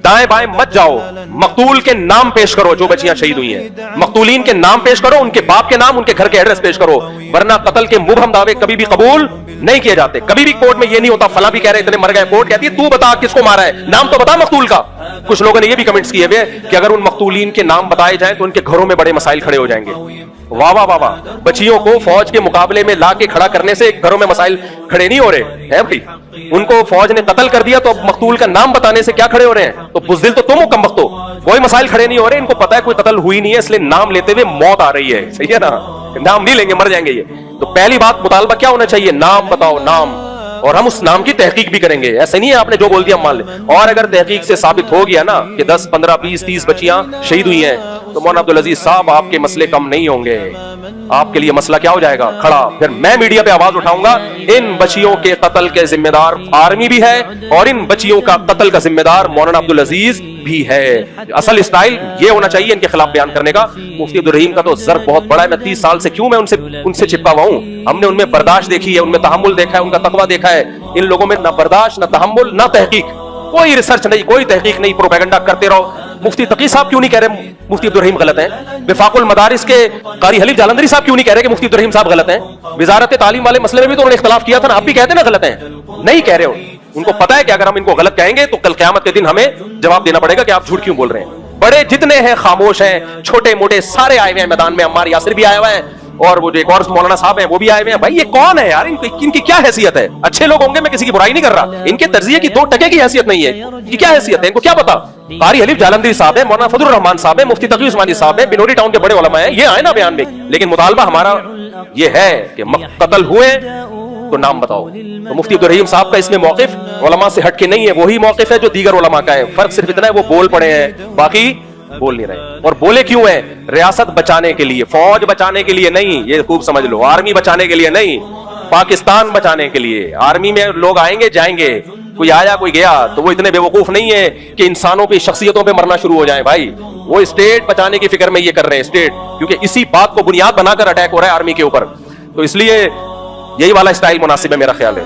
دائیں بائیں مت جاؤ, مقتول کے نام پیش کرو جو بچیاں شہید ہوئی ہیں, مقتولین کے نام پیش کرو, ان کے باپ کے نام, ان کے گھر کے ایڈریس پیش کرو, ورنہ قتل کے مبہم دعوے کبھی بھی قبول نہیں کیے جاتے. کبھی بھی کورٹ میں یہ نہیں ہوتا فلاں بھی کہہ رہے اتنے مر گئے, کورٹ کہتی ہے تو بتا کس کو مارا ہے, نام تو بتا مقتول کا. کچھ لوگوں نے یہ بھی کمنٹس کیے ہوئے کہ اگر ان مقتولین کے نام بتائے جائیں تو ان کے گھروں میں بڑے مسائل کھڑے ہو جائیں گے. واہ واہ واہ واہ, بچیوں کو فوج کے مقابلے میں لا کے کھڑا کرنے سے گھروں میں مسائل کھڑے نہیں ہو رہے ہیں بھائی. ان کو فوج نے قتل کر دیا تو اب مقتول کا نام بتانے سے کیا کھڑے ہو رہے ہیں؟ تو بزدل تو تم ہو کم وقت ہو, کوئی مسائل کھڑے نہیں ہو رہے. ان کو پتا ہے کوئی قتل ہوئی نہیں ہے, اس لیے نام لیتے ہوئے موت آ رہی ہے. صحیح ہے نا, نام نہیں لیں گے, مر جائیں گے یہ. تو پہلی بات مطالبہ کیا ہونا چاہیے, نام بتاؤ, نام, اور ہم اس نام کی تحقیق بھی کریں گے. ایسا نہیں ہے آپ نے جو بول دیا ہم مان لیں. اور اگر تحقیق سے ثابت ہو گیا نا کہ 10 15 20 30 بچیاں شہید ہوئی ہیں تو مولانا عبدالعزیز صاحب آپ کے مسئلے کم نہیں ہوں گے, آپ کے لیے مسئلہ کیا ہو جائے گا کھڑا. پھر میں میڈیا پہ آواز اٹھاؤں گا, ان بچیوں کے قتل کے ذمہ دار آرمی بھی ہے اور ان بچیوں کا قتل کا ذمہ دار مولانا عبدالعزیز بھی ہے. اصل اسٹائل یہ ہونا چاہیے ان کے خلاف بیان کرنے کا. مفتی عبدالرحیم کا تو ضرب بہت بڑا ہے, میں 30 سال سے کیوں میں ان سے چپکا ہوا ہوں. ہم نے ان میں برداشت دیکھی ہے, ان میں تحمل دیکھا ہے, ان کا تقویٰ دیکھا ہے. ان لوگوں میں نہ برداشت, نہ تحمل, نہ تحقیق, کوئی ریسرچ نہیں, کوئی تحقیق نہیں, پروپیگنڈا کرتے رہو. مفتی تقی صاحب کیوں نہیں کہہ رہے مفتی عبدالرحیم غلط ہیں؟ وفاق المدارس کے قاری حلیف جالندری صاحب کیوں نہیں کہہ رہے کہ مفتی عبدالرحیم صاحب غلط ہیں؟ وزارت تعلیم والے مسئلے میں بھی تو انہوں نے اختلاف کیا تھا نا, آپ بھی کہتے ہیں نا غلط ہیں, نہیں کہہ رہے ہو. ان کو پتا ہے کہ اگر ہم ان کو غلط کہیں گے تو کل قیامت کے دن ہمیں جواب دینا پڑے گا کہ آپ جھوٹ کیوں بول رہے ہیں. بڑے جتنے ہیں خاموش ہیں, چھوٹے موٹے سارے آئے ہوئے ہیں میدان میں. عمار یاسر بھی آیا ہوا ہے اور وہ جو ایک اور مولانا صاحب ہیں وہ بھی آئے ہوئے ہیں. بھائی یہ کون ہے یار, ان کی کیا حیثیت ہے؟ اچھے لوگ ہوں گے, میں کسی کی برائی نہیں کر رہا, ان کے تجزیے کی 2 ٹکے کی حیثیت نہیں ہے. ان کی کیا حیثیت ہے, ان کو کیا پتا؟ قاری حلیف جالندری صاحب ہیں, مولانا فضل الرحمان صاحب ہیں, مفتی تقی عثمانی صاحب ہیں, بنوری ٹاؤن کے بڑے علماء ہیں, یہ آئے نا بیان میں. لیکن مطالبہ ہمارا یہ ہے کہ قتل ہوئے تو نام بتاؤ. تو مفتی عبدالرحیم صاحب کا اس میں موقف علماء سے ہٹ کے نہیں ہے, وہی موقف ہے جو دیگر علماء کا ہے. فرق صرف اتنا ہے وہ بول پڑے ہیں, باقی بول نہیں رہے. اور بولے کیوں ہیں؟ ریاست بچانے کے لیے, فوج بچانے کے لیے نہیں, یہ خوب سمجھ لو, آرمی بچانے کے لیے نہیں, پاکستان بچانے کے لیے. آرمی میں لوگ آئیں گے جائیں گے, کوئی آیا کوئی گیا, تو وہ اتنے بے وقوف نہیں ہے کہ انسانوں کی شخصیتوں پہ مرنا شروع ہو جائیں. بھائی وہ اسٹیٹ بچانے کی فکر میں یہ کر رہے ہیں, اسٹیٹ, کیونکہ اسی بات کو بنیاد بنا کر اٹیک ہو رہا ہے آرمی کے اوپر. تو اس لیے یہی والا اسٹائل مناسب ہے میرا خیال ہے.